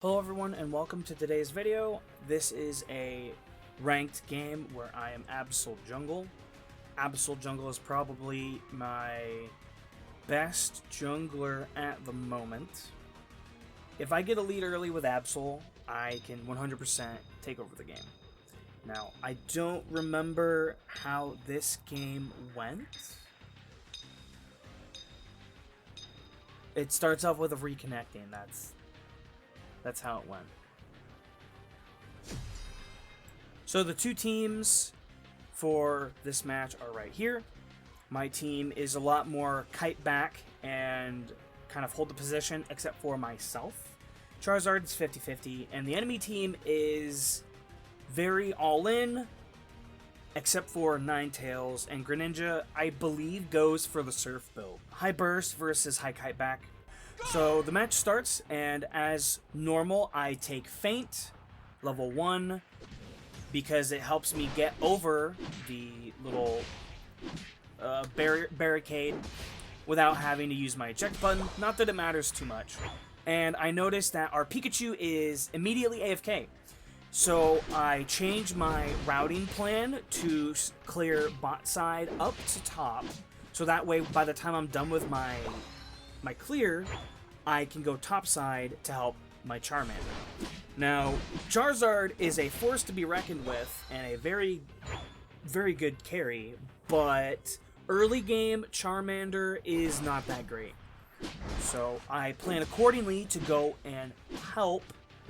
Hello everyone and welcome to today's video. This is a ranked game where I am Absol Jungle. Absol Jungle is probably my best jungler at the moment. If I get a lead early with Absol, I can 100% take over the game. Now, I don't remember how this game went. It starts off with a reconnecting, That's how it went. So the two teams for this match are right here. My team is a lot more kite back and kind of hold the position, except for myself. Charizard is 50-50, and the enemy team is very all-in, except for Ninetales, and Greninja, I believe, goes for the Surf build. High Burst versus High Kite Back. So the match starts, and as normal, I take Feint, level 1, because it helps me get over the little barricade without having to use my eject button. Not that it matters too much. And I noticed that our Pikachu is immediately AFK. So I changed my routing plan to clear bot side up to top. So that way, by the time I'm done with my clear, I can go topside to help my Charmander. Now, Charizard is a force to be reckoned with and a very, very good carry, but early game Charmander is not that great. So I plan accordingly to go and help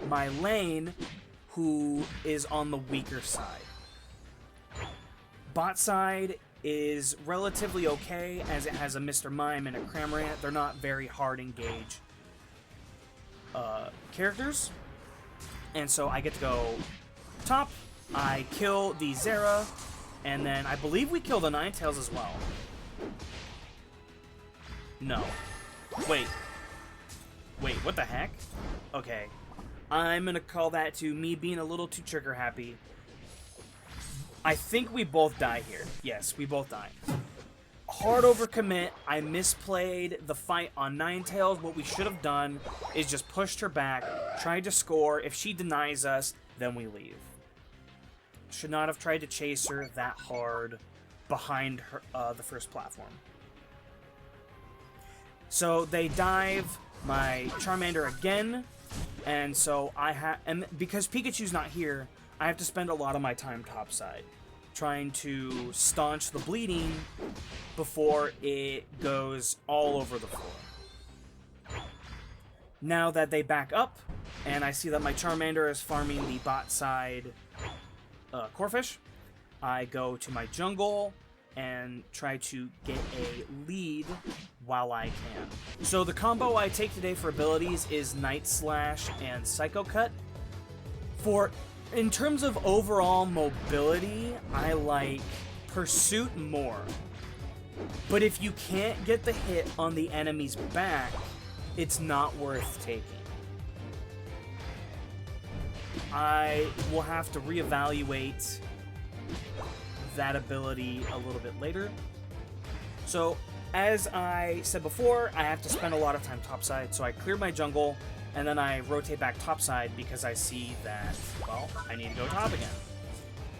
my lane, who is on the weaker side. Bot side is relatively okay, as it has a Mr. Mime and a Cramorant. They're not very hard engage characters. And so I get to go top, I kill the Zera, and then I believe we kill the Ninetales as well. No. Wait, what the heck? Okay. I'm gonna call that to me being a little too trigger happy. I think we both die here. Yes, we both die. Hard overcommit. I misplayed the fight on Ninetales. What we should have done is just pushed her back, tried to score. If she denies us, then we leave. Should not have tried to chase her that hard behind her, the first platform. So they dive my Charmander again, and so and because Pikachu's not here, I have to spend a lot of my time topside, trying to staunch the bleeding before it goes all over the floor. Now that they back up, and I see that my Charmander is farming the bot side Corphish, I go to my jungle and try to get a lead while I can. So the combo I take today for abilities is Night Slash and Psycho Cut. In terms of overall mobility, I like Pursuit more. But if you can't get the hit on the enemy's back, it's not worth taking. I will have to reevaluate that ability a little bit later. So, as I said before, I have to spend a lot of time topside, so I clear my jungle, and then I rotate back topside because I see that, well, I need to go top again.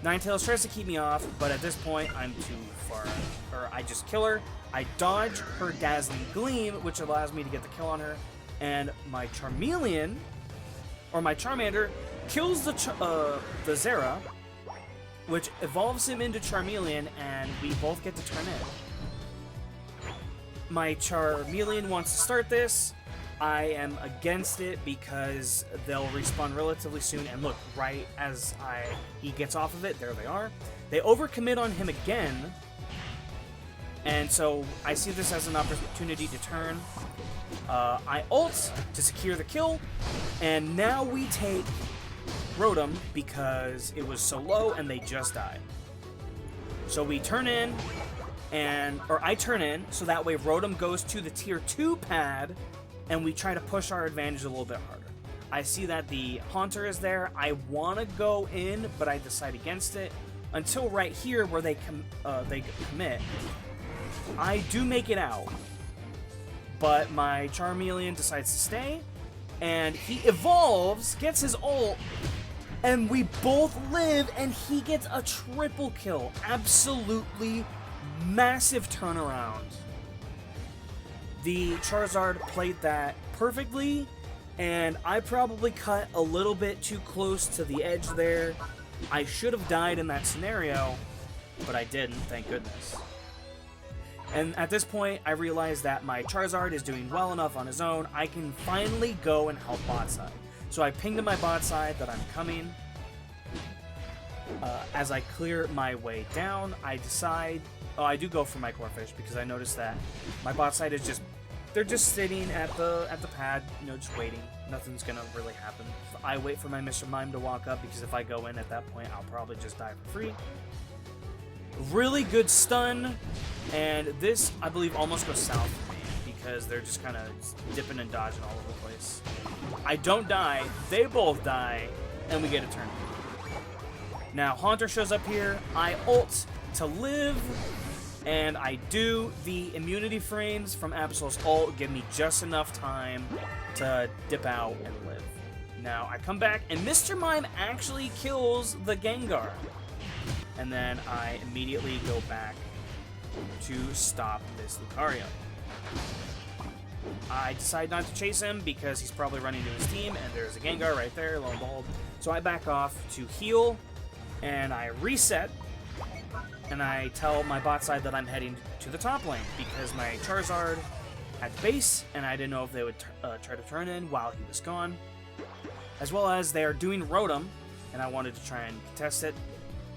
Ninetales tries to keep me off, but at this point, I'm too far. Or I just kill her. I dodge her Dazzling Gleam, which allows me to get the kill on her, and my Charmeleon, or my Charmander, kills the Zera, which evolves him into Charmeleon, and we both get to turn in. My Charmeleon wants to start this. I am against it because they'll respawn relatively soon, and look, right as he gets off of it, there they are. They overcommit on him again, and so I see this as an opportunity to turn. I ult to secure the kill, and now we take Rotom because it was so low and they just died. So we turn in, or I turn in, so that way Rotom goes to the tier 2 pad, and we try to push our advantage a little bit harder. I see that the Haunter is there. I want to go in, but I decide against it until right here where they commit. I do make it out, but my Charmeleon decides to stay, and he evolves, gets his ult, and we both live, and he gets a triple kill. Absolutely massive turnaround. The Charizard played that perfectly, and I probably cut a little bit too close to the edge there. I should have died in that scenario, but I didn't, thank goodness. And at this point, I realized that my Charizard is doing well enough on his own, I can finally go and help bot side. So I pinged to my bot side that I'm coming. As I clear my way down, I decide... Oh, I do go for my Corphish because I noticed that my bot side is just... They're just sitting at the pad, you know, just waiting. Nothing's gonna really happen. I wait for my Mr. Mime to walk up because if I go in at that point, I'll probably just die for free. Really good stun, and this, I believe, almost goes south for me because they're just kind of dipping and dodging all over the place. I don't die, they both die, and we get a turn. Now, Haunter shows up here, I ult to live, and I do. The immunity frames from Absol's ult give me just enough time to dip out and live. Now, I come back, and Mr. Mime actually kills the Gengar. And then I immediately go back to stop this Lucario. I decide not to chase him because he's probably running to his team, and there's a Gengar right there, lo and behold. So I back off to heal, and I reset, and I tell my bot side that I'm heading to the top lane because my Charizard had base, and I didn't know if they would try to turn in while he was gone. As well as they are doing Rotom, and I wanted to try and contest it.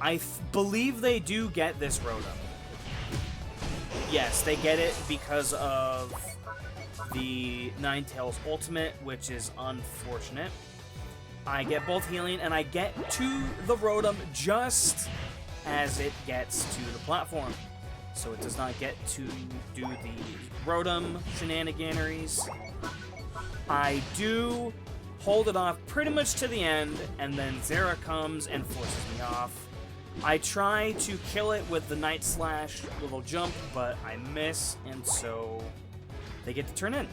I believe they do get this Rotom. Yes, they get it because of the Ninetales ultimate, which is unfortunate. I get both healing, and I get to the Rotom just as it gets to the platform. So it does not get to do the Rotom shenaniganeries. I do hold it off pretty much to the end, and then Zera comes and forces me off. I try to kill it with the Night Slash little jump, but I miss, and so they get to turn in.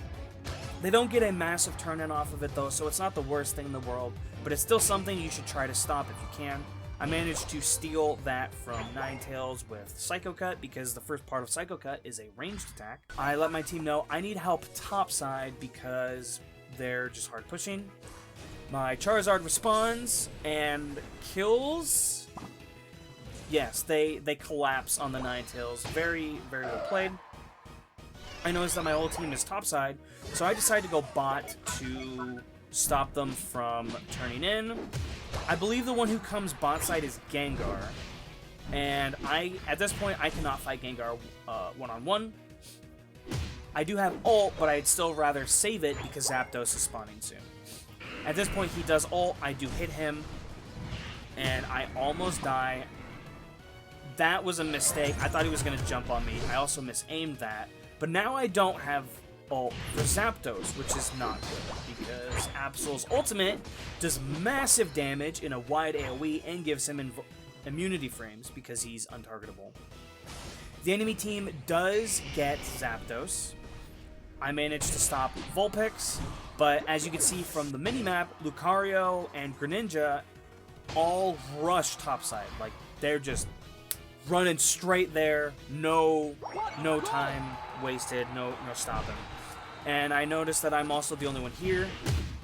They don't get a massive turn in off of it though, so it's not the worst thing in the world, but it's still something you should try to stop if you can. I managed to steal that from Ninetales with Psycho Cut because the first part of Psycho Cut is a ranged attack. I let my team know I need help topside because they're just hard pushing. My Charizard responds and kills... Yes, they collapse on the Ninetales. Very, very well played. I noticed that my whole team is topside, so I decided to go bot to stop them from turning in. I believe the one who comes bot side is Gengar, and at this point, I cannot fight Gengar one-on-one. I do have ult, but I'd still rather save it because Zapdos is spawning soon. At this point, he does ult, I do hit him, and I almost die. That was a mistake. I thought he was going to jump on me. I also misaimed that. But now I don't have ult for Zapdos, which is not good, because Absol's ultimate does massive damage in a wide AoE and gives him immunity frames because he's untargetable. The enemy team does get Zapdos. I managed to stop Vulpix, but as you can see from the minimap, Lucario and Greninja all rush topside. Like, they're just running straight there, no time wasted, no stopping. And I noticed that I'm also the only one here.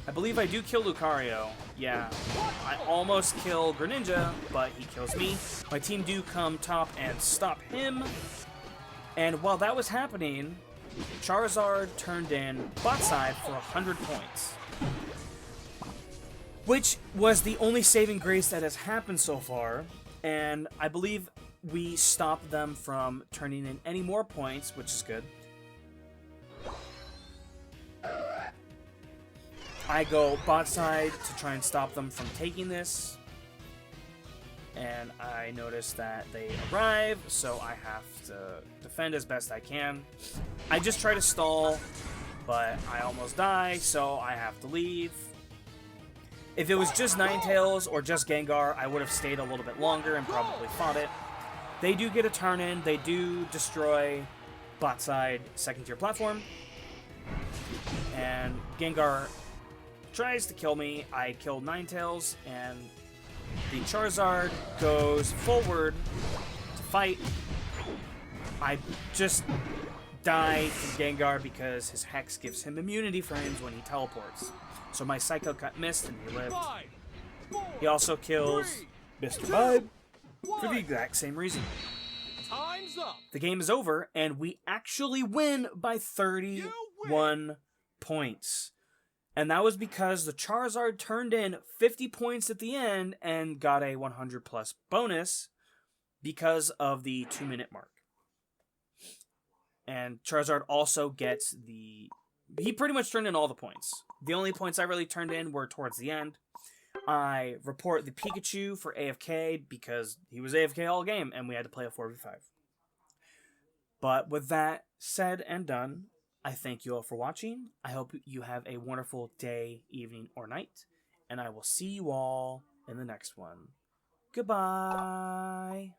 I believe I do kill Lucario. Yeah, I almost kill Greninja, but he kills me. My team do come top and stop him. And while that was happening, Charizard turned in bot side for 100 points. Which was the only saving grace that has happened so far. And I believe we stopped them from turning in any more points, which is good. I go bot side to try and stop them from taking this. And I notice that they arrive, so I have to defend as best I can. I just try to stall, but I almost die, so I have to leave. If it was just Ninetales or just Gengar, I would have stayed a little bit longer and probably fought it. They do get a turn in, they do destroy bot side second tier platform. And Gengar tries to kill me. I kill Ninetales, and the Charizard goes forward to fight. I just die from Gengar because his Hex gives him immunity frames when he teleports. So my Psycho Cut missed and he lived. He also kills Mr. Vibe for the exact same reason. Time's up. The game is over, and we actually win by 31 points. And that was because the Charizard turned in 50 points at the end and got a 100 plus bonus because of the 2-minute mark. And Charizard also gets the... He pretty much turned in all the points. The only points I really turned in were towards the end. I report the Pikachu for AFK because he was AFK all game and we had to play a 4v5. But with that said and done, I thank you all for watching. I hope you have a wonderful day, evening, or night. And I will see you all in the next one. Goodbye.